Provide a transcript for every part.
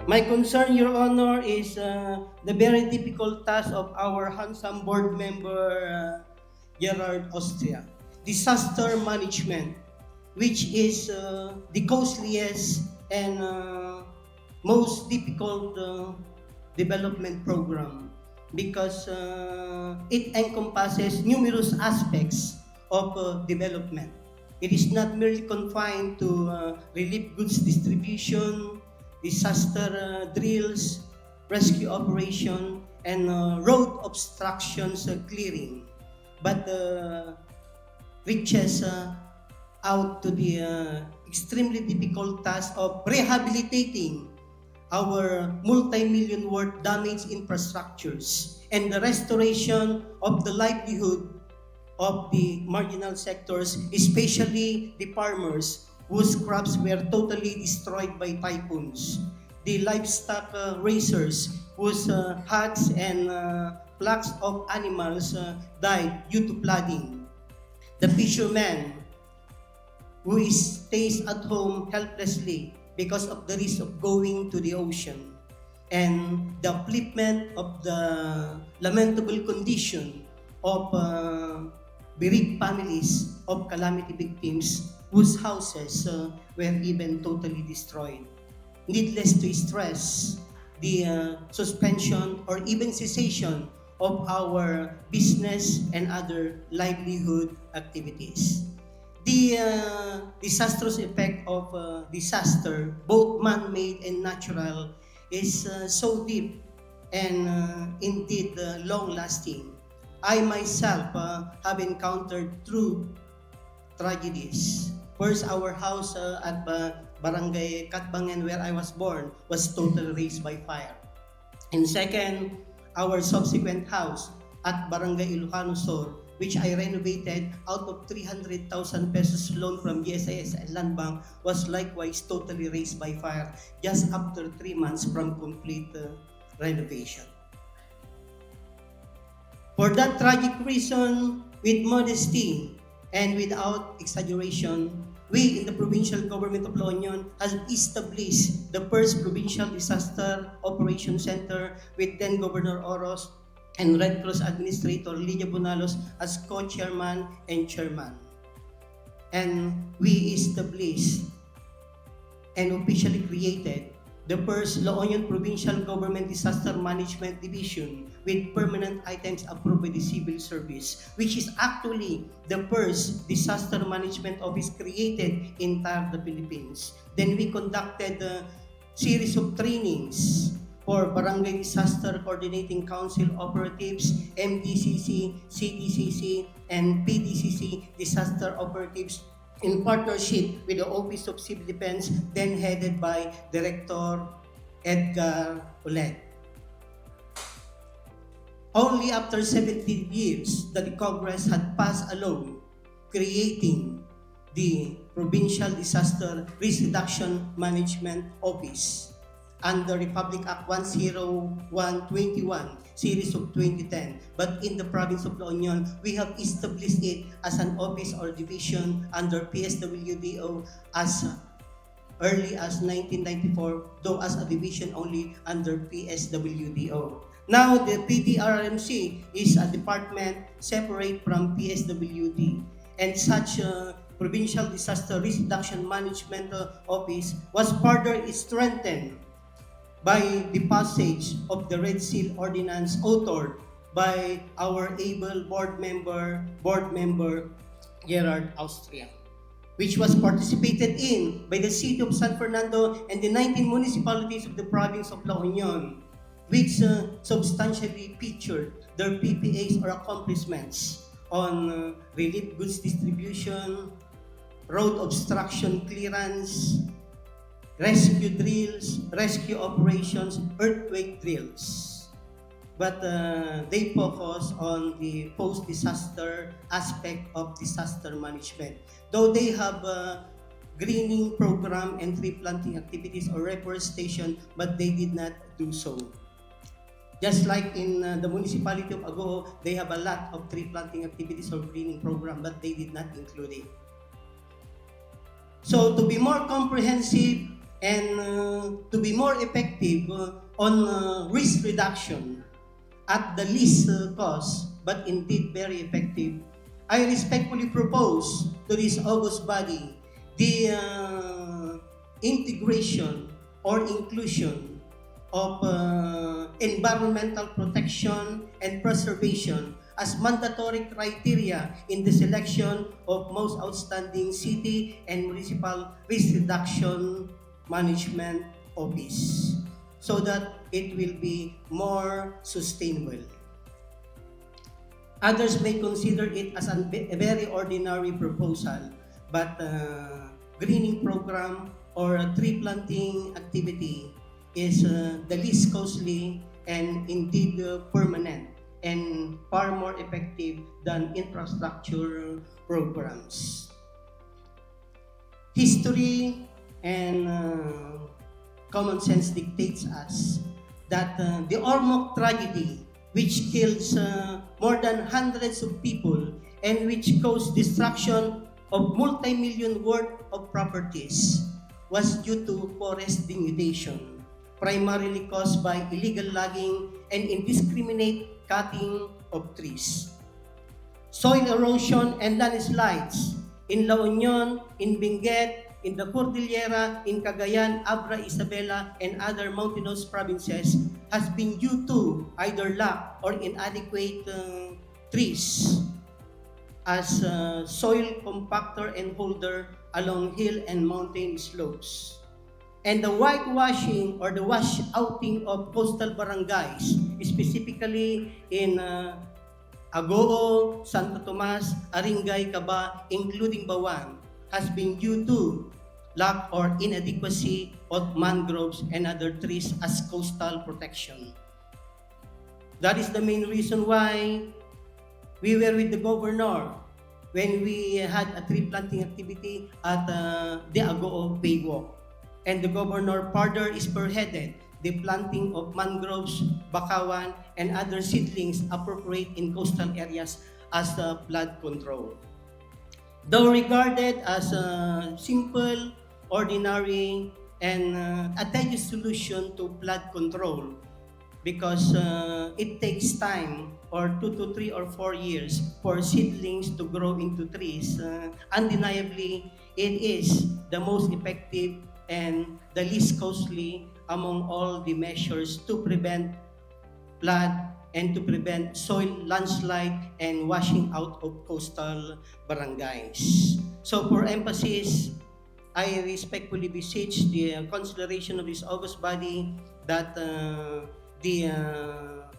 My concern, Your Honor, is the very difficult task of our handsome board member, Gerard Austria. Disaster management, which is the costliest and most difficult development program because it encompasses numerous aspects of development. It is not merely confined to relief goods distribution, disaster drills, rescue operation, and road obstructions clearing, but reaches out to the extremely difficult task of rehabilitating our multi-million worth damaged infrastructures and the restoration of the livelihood of the marginal sectors, especially the farmers whose crops were totally destroyed by typhoons, the livestock raisers whose herds and flocks of animals died due to flooding, the fisherman who stays at home helplessly because of the risk of going to the ocean, and the upliftment of the lamentable condition of bereaved families of calamity victims whose houses were even totally destroyed. Needless to stress, the suspension or even cessation of our business and other livelihood activities. The disastrous effect of disaster, both man-made and natural, is so deep and indeed long-lasting. I myself have encountered true tragedies. First, our house at Barangay Katbangen, where I was born, was totally razed by fire. And second, our subsequent house at Barangay Ilocano Sur, which I renovated out of 300,000 pesos loan from GSIS and Land Bank, was likewise totally razed by fire just after 3 months from complete renovation. For that tragic reason, with modesty and without exaggeration, we in the Provincial Government of La Union has established the first Provincial Disaster Operations Center with then Governor Oros and Red Cross Administrator Lydia Bonalos as co-chairman and chairman. And we established and officially created the first La Union Provincial Government Disaster Management Division with permanent items approved by the Civil Service, which is actually the first disaster management office created in entire the Philippines. Then we conducted a series of trainings for Barangay Disaster Coordinating Council operatives, MDCC, CDCC, and PDCC disaster operatives in partnership with the Office of Civil Defense, then headed by Director Edgar Ulet. Only after 17 years that the Congress had passed a law creating the Provincial Disaster Risk Reduction Management Office under Republic Act 10121, series of 2010. But in the province of La Union, we have established it as an office or division under PSWDO as early as 1994, though as a division only under PSWDO. Now, the PDRMC is a department separate from PSWD, and such Provincial Disaster Risk Reduction Management Office was further strengthened by the passage of the Red Seal Ordinance authored by our able board member Gerard Austria, which was participated in by the City of San Fernando and the 19 municipalities of the province of La Union, which substantially featured their PPAs or accomplishments on relief goods distribution, road obstruction clearance, rescue drills, rescue operations, earthquake drills. But they focus on the post-disaster aspect of disaster management. Though they have a greening program and tree planting activities or reforestation, but they did not do so. Just like in the municipality of Agoho, they have a lot of tree planting activities or greening program, but they did not include it. So to be more comprehensive, and to be more effective on risk reduction at the least cost, but indeed very effective, I respectfully propose to this august body the integration or inclusion of environmental protection and preservation as mandatory criteria in the selection of most outstanding city and municipal risk reduction management office so that it will be more sustainable. Others may consider it as a very ordinary proposal, but greening program or a tree planting activity is the least costly and indeed permanent and far more effective than infrastructure programs. History and common sense dictates us that the Ormoc tragedy, which kills more than hundreds of people and which caused destruction of multi-million worth of properties, was due to forest denudation, primarily caused by illegal logging and indiscriminate cutting of trees. Soil erosion and landslides in La Union, in Benguet, in the Cordillera, in Cagayan, Abra, Isabela, and other mountainous provinces has been due to either lack or inadequate trees as soil compactor and holder along hill and mountain slopes. And the whitewashing or the wash-outing of coastal barangays, specifically in Agoo, Santo Tomas, Aringay, Caba, including Bawan, has been due to lack or inadequacy of mangroves and other trees as coastal protection. That is the main reason why we were with the governor when we had a tree planting activity at the Agoo Baywalk. And the governor further spearheaded the planting of mangroves, bakawan, and other seedlings appropriate in coastal areas as flood control. Though regarded as a simple, ordinary, and a tedious solution to flood control, because it takes time or 2 to 3 or 4 years for seedlings to grow into trees, undeniably it is the most effective and the least costly among all the measures to prevent flood and to prevent soil landslide and washing out of coastal barangays. So for emphasis, I respectfully beseech the consideration of this august body that the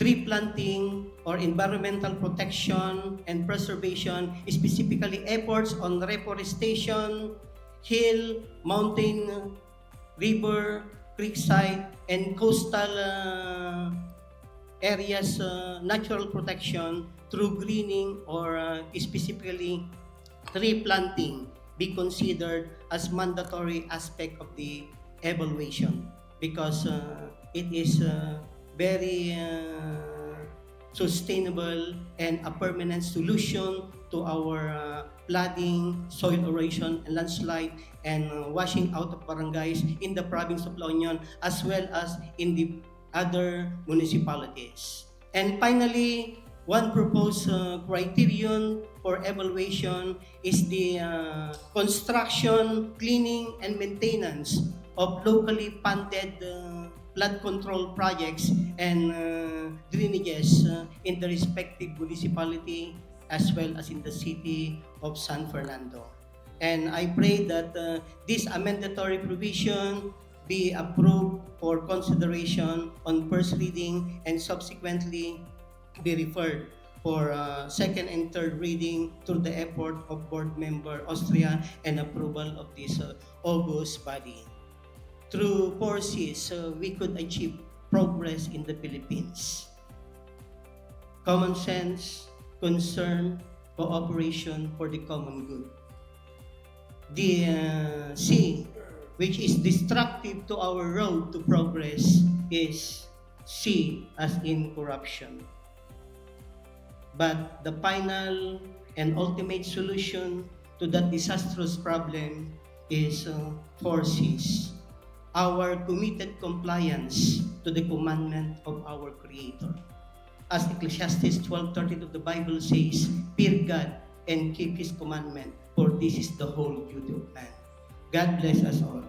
tree planting or environmental protection and preservation, specifically efforts on reforestation, hill, mountain, river, creekside, and coastal areas natural protection through greening or specifically tree planting be considered as mandatory aspect of the evaluation because it is very sustainable and a permanent solution to our flooding, soil erosion, and landslide, and washing out of barangays in the province of La Union as well as in the other municipalities. And finally, one proposed criterion for evaluation is the construction, cleaning, and maintenance of locally funded flood control projects and drainages in the respective municipality as well as in the city of San Fernando. And I pray that this amendatory provision be approved for consideration on first reading and subsequently be referred for second and third reading through the effort of Board Member Austria and approval of this august body. Through 4Cs, we could achieve progress in the Philippines. Common sense, concern, cooperation for the common good. The C, which is destructive to our road to progress, is C as in corruption. But the final and ultimate solution to that disastrous problem is 4 Cs. our committed compliance to the commandment of our Creator. As Ecclesiastes 12:13 of the Bible says, fear God and keep His commandment, for this is the whole duty of man. God bless us all.